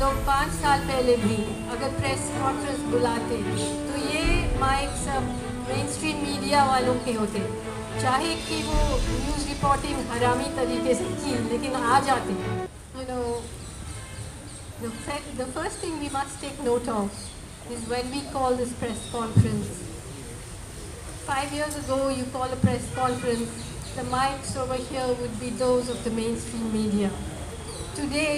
लोग 5 साल पहले भी अगर प्रेस कॉन्फ्रेंस बुलाते तो ये माइक सब मेन स्ट्रीम मीडिया वालों के होते, चाहे कि वो न्यूज़ रिपोर्टिंग हरामी तरीके से की, लेकिन आ जाते। You know, the first thing we must take note of is when we call this press conference. 5 years ago, you call a press conference, the mics over here would be those of the mainstream media. Today,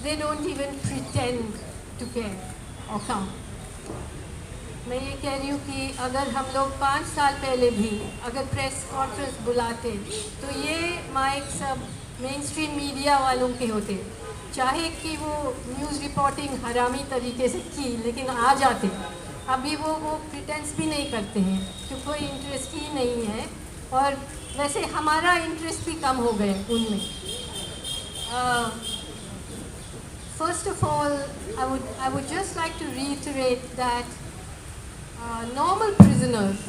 they don't even pretend to care or come. मैं ये कह रही हूँ कि अगर हम लोग 5 साल पहले भी अगर प्रेस कॉन्फ्रेंस बुलाते तो ये माइक सब मेन स्ट्रीम मीडिया वालों के होते, चाहे कि वो न्यूज़ रिपोर्टिंग हरामी तरीके से की, लेकिन आ जाते। अभी वो प्रिटेंस भी नहीं करते हैं कि कोई इंटरेस्ट ही नहीं है, और वैसे हमारा इंटरेस्ट भी कम हो गए उनमें। First of all, I would just like to reiterate that normal prisoners,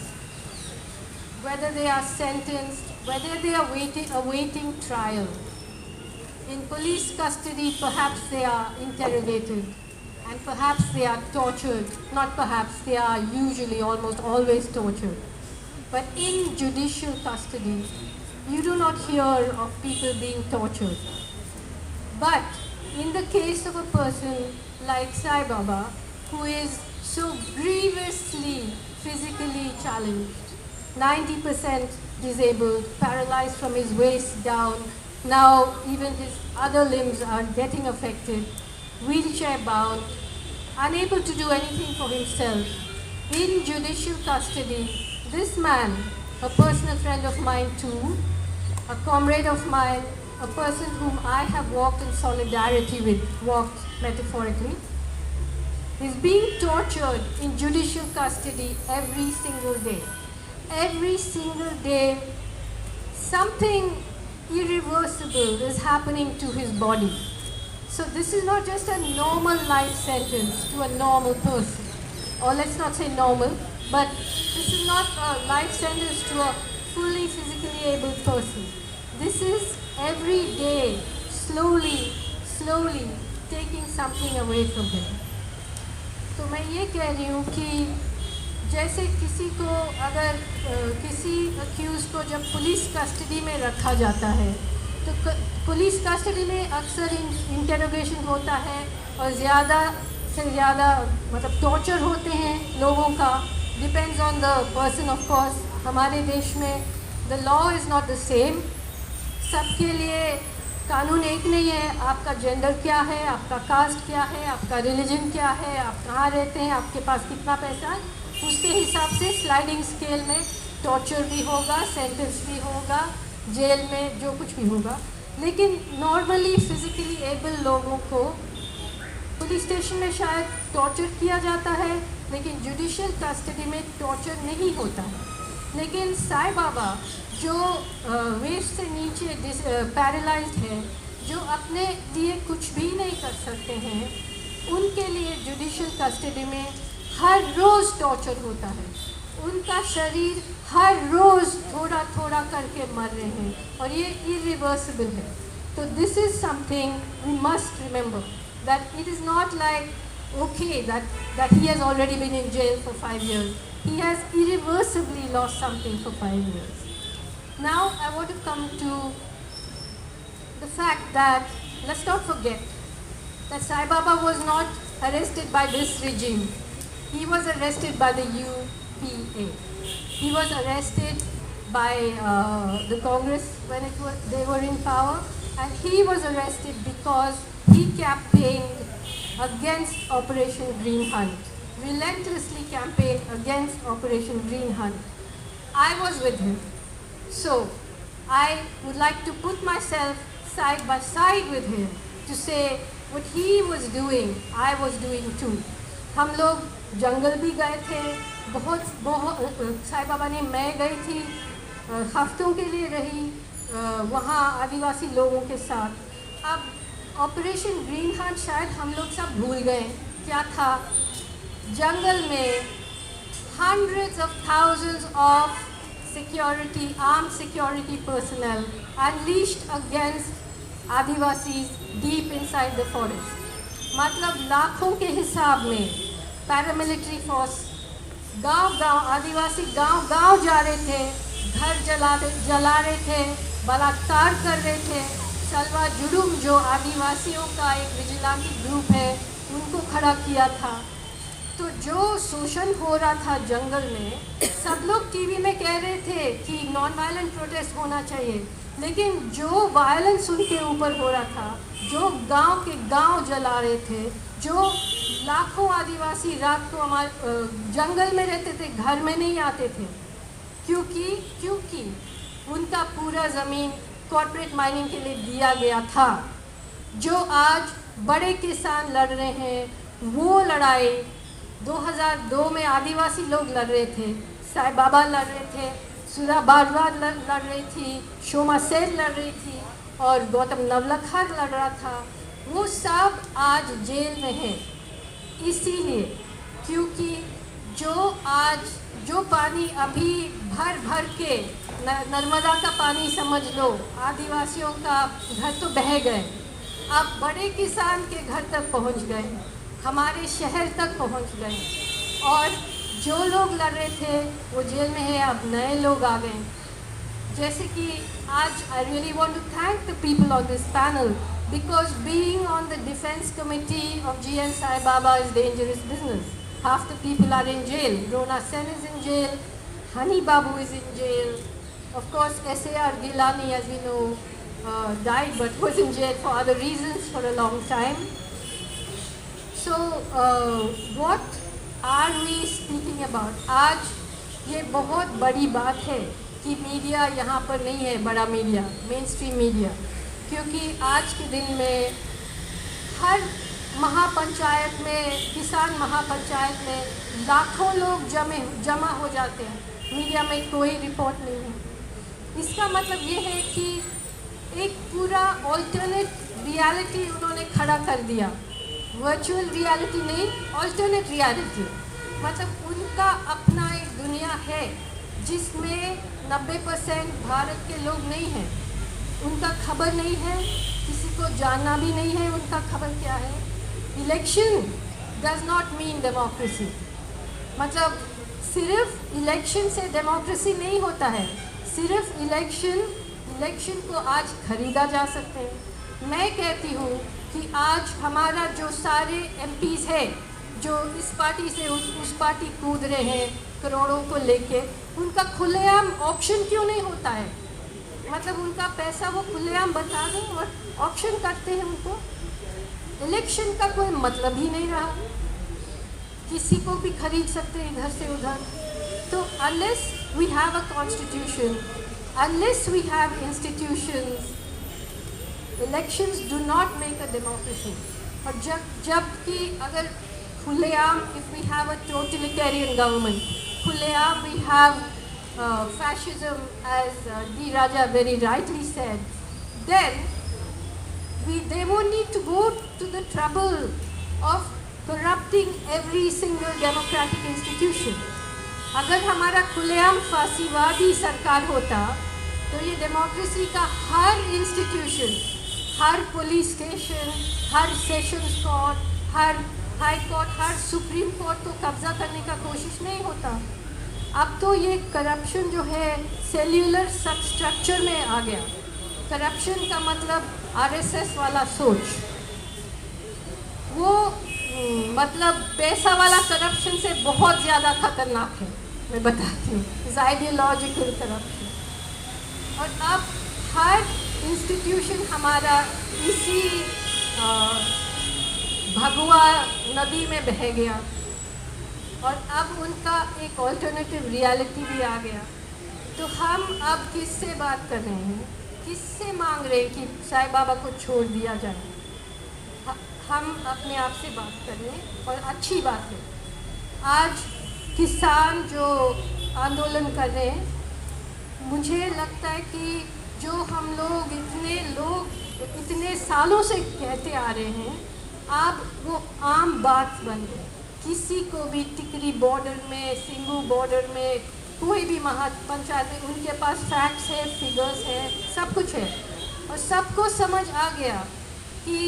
whether they are sentenced, whether they are awaiting trial, in police custody, perhaps they are interrogated, and perhaps they are tortured. Not perhaps, they are usually almost always tortured. But in judicial custody, you do not hear of people being tortured. But in the case of a person like Sai Baba, who is so grievously physically challenged, 90% disabled, paralyzed from his waist down, now even his other limbs are getting affected, wheelchair bound, unable to do anything for himself, in judicial custody, this man, a personal friend of mine too, a comrade of mine, a person whom I have walked in solidarity with, walked metaphorically, is being tortured in judicial custody every single day. Every single day, something irreversible is happening to his body. So this is not just a normal life sentence to a normal person, or let's not say normal, but this is not a life sentence to a fully physically able person. This is every day, slowly taking something away from him. तो मैं ये कह रही हूँ कि जैसे किसी को अगर किसी अक्यूज़ को जब पुलिस कस्टडी में रखा जाता है, तो पुलिस कस्टडी में अक्सर इंटेरोगेशन होता है और ज़्यादा से ज़्यादा मतलब टॉर्चर होते हैं लोगों का। Depends on the person of course. हमारे देश में the law is not the same, सबके लिए कानून एक नहीं है। आपका जेंडर क्या है, आपका कास्ट क्या है, आपका रिलीजन क्या है, आप कहाँ रहते हैं, आपके पास कितना पैसा है, उसके हिसाब से स्लाइडिंग स्केल में टॉर्चर भी होगा, सेंटेंस भी होगा, जेल में जो कुछ भी होगा। लेकिन नॉर्मली फिज़िकली एबल लोगों को पुलिस स्टेशन में शायद टॉर्चर किया जाता है, लेकिन जुडिशियल कस्टडी में टॉर्चर नहीं होता है। लेकिन साईं बाबा जो वेस्ट से नीचे पैरालाइज्ड है, जो अपने लिए कुछ भी नहीं कर सकते हैं, उनके लिए जुडिशियल कस्टडी में हर रोज़ टॉर्चर होता है। उनका शरीर हर रोज़ थोड़ा थोड़ा करके मर रहे हैं, और ये इरिवर्सिबल है। तो this is something we must remember, that it is not like okay that he has already been in jail for 5 years. He has irreversibly lost something for 5 years. Now I want to come to the fact that let's not forget that Sai Baba was not arrested by this regime. He was arrested by the UPA. He was arrested by the Congress when they were in power, and he was arrested because he campaigned against Operation Green Hunt, relentlessly campaigned against Operation Green Hunt. I was with him. So, I would like to put myself side by side with him to say what he was doing, I was doing too. हम लोग जंगल भी गए थे, बहुत साईं बाबा ने, मैं गई थी, हफ्तों के लिए रही वहाँ आदिवासी लोगों के साथ। अब ऑपरेशन ग्रीन हार्ट शायद हम लोग सब भूल गए क्या था। जंगल में hundreds of thousands of armed security personnel unleashed against Adivasis deep inside the forest. मतलब लाखों के हिसाब में पैरामिलिट्री फोर्स गांव-गांव, आदिवासी गांव-गांव जा रहे थे, घर जला रहे थे, बलात्कार कर रहे थे। सलवा जुडुम जो आदिवासियों का एक विजिलेंटी ग्रुप है, उनको खड़ा किया था। तो जो शोषण हो रहा था जंगल में, सब लोग टीवी में कह रहे थे कि नॉन वायलेंट प्रोटेस्ट होना चाहिए, लेकिन जो वायलेंस उनके ऊपर हो रहा था, जो गांव के गांव जला रहे थे, जो लाखों आदिवासी रात को हमारे जंगल में रहते थे, घर में नहीं आते थे, क्योंकि उनका पूरा ज़मीन कॉर्पोरेट माइनिंग के लिए दिया गया था। जो आज बड़े किसान लड़ रहे हैं, वो लड़ाई 2002 में आदिवासी लोग लड़ रहे थे, साईं बाबा लड़ रहे थे, सुधा भारद्वाज लड़ रही थी, शोमा सेन लड़ रही थी और गौतम नवलखा लड़ रहा था। वो सब आज जेल में हैं, इसीलिए क्योंकि जो पानी अभी भर भर के नर्मदा का पानी समझ लो, आदिवासियों का घर तो बह गए, अब बड़े किसान के घर तक पहुंच गए, हमारे शहर तक पहुंच गए, और जो लोग लड़ रहे थे वो जेल में है, अब नए लोग आ गए। जैसे कि आज I really want to thank the people on this panel, because being on the defence committee of GN Sai Baba is dangerous business. Half the people are in jail. Rona Sen is in jail. Hani Babu is in jail. Of course, S.A.R. Gilani, as we know, died but was in jail for other reasons for a long time. So, what are we speaking about? आज ये बहुत बड़ी बात है कि media यहाँ पर नहीं है, बड़ा मीडिया, मेन स्ट्रीम मीडिया, क्योंकि आज के दिन में हर महापंचायत में, किसान महापंचायत में लाखों लोग जमा हो जाते हैं, मीडिया में कोई रिपोर्ट नहीं है। इसका मतलब ये है कि एक पूरा ऑल्टरनेट रियलिटी उन्होंने खड़ा कर दिया, वर्चुअल रियलिटी नहीं, ऑल्टरनेट रियलिटी। मतलब उनका अपना एक दुनिया है जिसमें 90% भारत के लोग नहीं हैं, उनका खबर नहीं है, किसी को जानना भी नहीं है उनका खबर क्या है। Election does not mean democracy, मतलब सिर्फ इलेक्शन से डेमोक्रेसी नहीं होता है, सिर्फ इलेक्शन को आज खरीदा जा सकते हैं। मैं कहती हूँ कि आज हमारा जो सारे MPs है, जो इस पार्टी से उस पार्टी कूद रहे हैं करोड़ों को लेके, उनका खुलेआम ऑप्शन क्यों नहीं होता है? मतलब उनका पैसा वो खुलेआम बता दें और ऑप्शन करते हैं उनको। इलेक्शन का कोई मतलब ही नहीं रहा, किसी को भी खरीद सकते हैं इधर से उधर। तो unless we have a constitution, unless we have institutions, elections do not make a democracy। और जबकि अगर खुलेआम, if we have a totalitarian government, खुलेआम we have fascism, as D. Raja very rightly said, then they won't need to go to the trouble of corrupting every single democratic institution। अगर हमारा खुलेआम फांसीवादी सरकार होता तो ये डेमोक्रेसी का हर institution, हर police station, हर sessions court, हर high court, हर supreme court को कब्जा करने का कोशिश नहीं होता। अब तो ये करप्शन जो है सेल्यूलर सबस्ट्रक्चर में आ गया। करप्शन का मतलब RSS वाला सोच, वो मतलब पैसा वाला करप्शन से बहुत ज़्यादा खतरनाक है, मैं बताती हूँ, इज आइडियोलॉजिकल करप्शन। और अब हर इंस्टीट्यूशन हमारा इसी भगवा नदी में बह गया, और अब उनका एक ऑल्टरनेटिव रियलिटी भी आ गया। तो हम अब किससे बात कर रहे हैं, किससे मांग रहे हैं कि साईं बाबा को छोड़ दिया जाए? हम अपने आप से बात कर रहे हैं, और अच्छी बात है। आज किसान जो आंदोलन कर रहे हैं, मुझे लगता है कि जो हम लोग इतने सालों से कहते आ रहे हैं, अब वो आम बात बन गई। किसी को भी टिकरी बॉर्डर में, सिंगू बॉर्डर में, कोई भी महापंचायत में, उनके पास फैक्ट्स है, फिगर्स है, सब कुछ है, और सबको समझ आ गया कि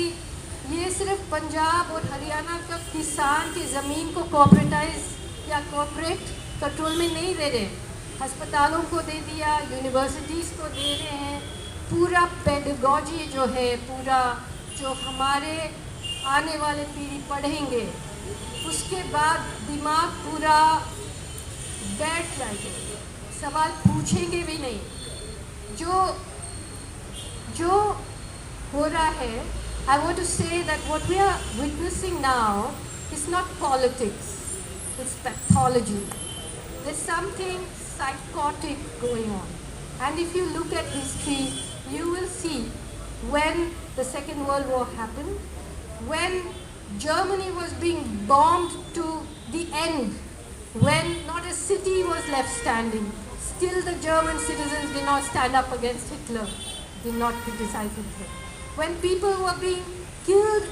ये सिर्फ पंजाब और हरियाणा का किसान की ज़मीन को कॉर्पोरेटाइज या कॉर्पोरेट कंट्रोल में नहीं दे रहे, अस्पतालों को दे दिया, यूनिवर्सिटीज़ को दे रहे हैं। पूरा पेडागॉजी जो है, पूरा जो हमारे आने वाले पीढ़ी पढ़ेंगे, उसके बाद दिमाग पूरा बैठ जाएगा, सवाल पूछेंगे भी नहीं। जो हो रहा है, I want to say that what we are witnessing now is not politics, it's pathology. There's something psychotic going on. And if you look at history, you will see when the Second World War happened, when Germany was being bombed to the end, when not a city was left standing, still the German citizens did not stand up against Hitler, did not criticize Hitler. When people were being killed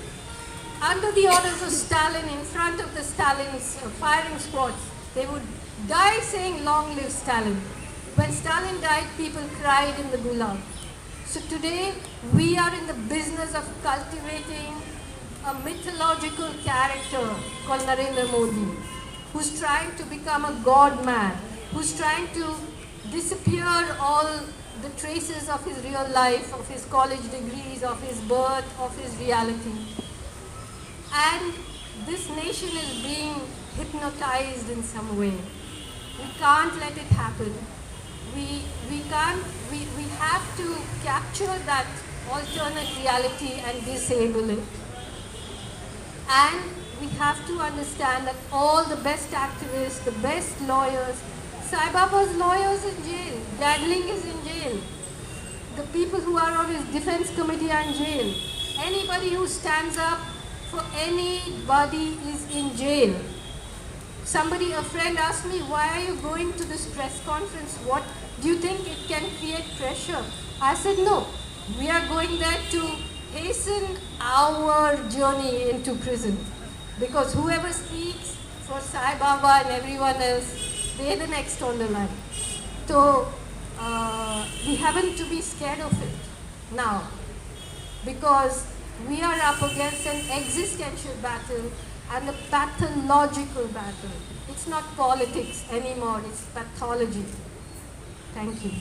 under the orders of Stalin in front of the Stalin's firing squads, they would die saying, "Long live Stalin." When Stalin died, people cried in the Gulag. So today, we are in the business of cultivating a mythological character called Narendra Modi, who's trying to become a god man, who's trying to disappear all the traces of his real life, of his college degrees, of his birth, of his reality. And this nation is being hypnotized in some way. We can't let it happen. We have to capture that alternate reality and disable it. And we have to understand that all the best activists, the best lawyers, Sai Baba's lawyers in jail, Dadling is in jail, the people who are on his defense committee are in jail. Anybody who stands up for anybody is in jail. A friend asked me, "Why are you going to this press conference? What do you think it can create pressure?" I said, "No, we are going there to hasten our journey into prison, because whoever speaks for Sai Baba and everyone else, they're the next on the line." So we haven't to be scared of it now, because we are up against an existential battle and a pathological battle. It's not politics anymore, it's pathology. Thank you.